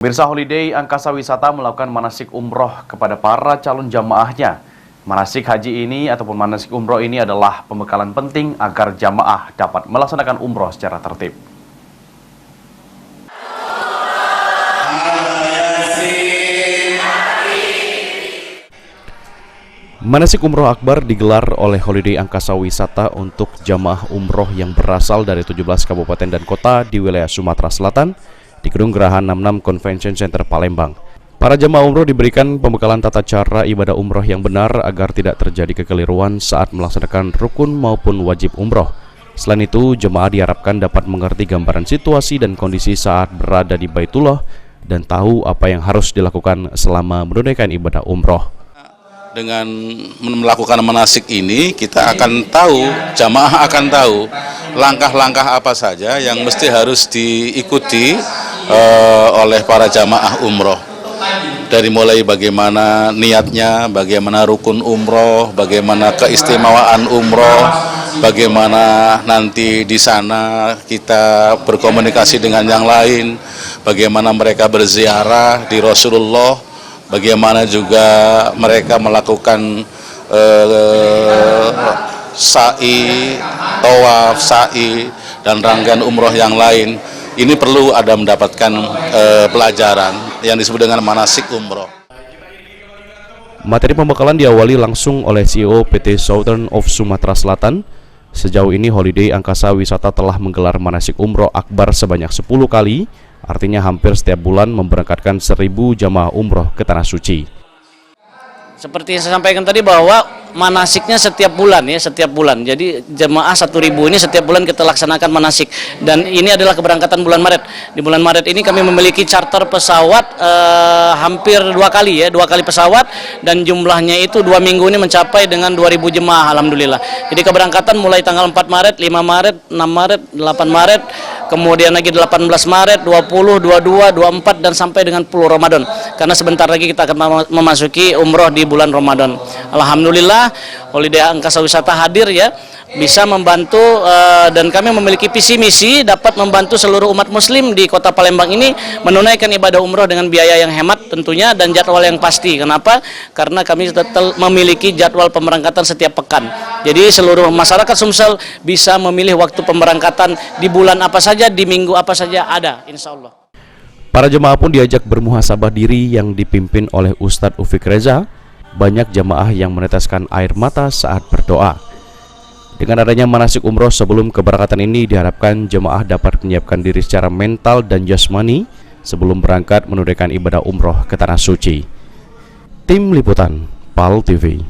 Pemirsa, Holiday Angkasa Wisata melakukan manasik umroh kepada para calon jamaahnya. Manasik haji ini ataupun manasik umroh ini adalah pembekalan penting agar jamaah dapat melaksanakan umroh secara tertib. Manasik umroh akbar digelar oleh Holiday Angkasa Wisata untuk jamaah umroh yang berasal dari 17 kabupaten dan kota di wilayah Sumatera Selatan di Gedung Geraha 66 Convention Center Palembang. Para jemaah umroh diberikan pembekalan tata cara ibadah umroh yang benar agar tidak terjadi kekeliruan saat melaksanakan rukun maupun wajib umroh. Selain itu, jemaah diharapkan dapat mengerti gambaran situasi dan kondisi saat berada di Baitullah dan tahu apa yang harus dilakukan selama menunaikan ibadah umroh. Dengan melakukan manasik ini, kita akan tahu, jamaah akan tahu langkah-langkah apa saja yang mesti harus diikuti oleh para jamaah umroh. Dari mulai bagaimana niatnya, bagaimana rukun umroh, bagaimana keistimewaan umroh, bagaimana nanti di sana kita berkomunikasi dengan yang lain, bagaimana mereka berziarah di Rasulullah, bagaimana juga mereka melakukan sa'i, tawaf, sa'i, dan rangkaian umroh yang lain. Ini perlu ada mendapatkan pelajaran yang disebut dengan manasik umroh. Materi pembekalan diawali langsung oleh CEO PT Southern of Sumatera Selatan. Sejauh ini Holiday Angkasa Wisata telah menggelar manasik umroh akbar sebanyak 10 kali. Artinya hampir setiap bulan memberangkatkan 1.000 jamaah umroh ke Tanah Suci. Seperti yang saya sampaikan tadi bahwa manasiknya setiap bulan ya, setiap bulan. Jadi jemaah 1.000 ini setiap bulan kita laksanakan manasik. Dan ini adalah keberangkatan bulan Maret. Di bulan Maret ini kami memiliki charter pesawat hampir 2 kali ya, 2 kali pesawat, dan jumlahnya itu 2 minggu ini mencapai dengan 2.000 jemaah, alhamdulillah. Jadi keberangkatan mulai tanggal 4 Maret, 5 Maret, 6 Maret, 8 Maret, kemudian lagi 18 Maret, 20, 22, 24, dan sampai dengan 10 Ramadan. Karena sebentar lagi kita akan memasuki umroh di bulan Ramadan. Alhamdulillah, Holiday Angkasa Wisata hadir ya, bisa membantu dan kami memiliki visi misi dapat membantu seluruh umat muslim di kota Palembang ini menunaikan ibadah umroh dengan biaya yang hemat tentunya dan jadwal yang pasti. Kenapa? Karena kami memiliki jadwal pemberangkatan setiap pekan. Jadi seluruh masyarakat Sumsel bisa memilih waktu pemberangkatan di bulan apa saja, di minggu apa saja ada, insya Allah. Para jemaah pun diajak bermuhasabah diri yang dipimpin oleh Ustadz Ufik Reza. Banyak jemaah yang meneteskan air mata saat berdoa. Dengan adanya manasik umroh sebelum keberangkatan ini, diharapkan jemaah dapat menyiapkan diri secara mental dan jasmani sebelum berangkat menunaikan ibadah umroh ke Tanah Suci. Tim Liputan PAL TV.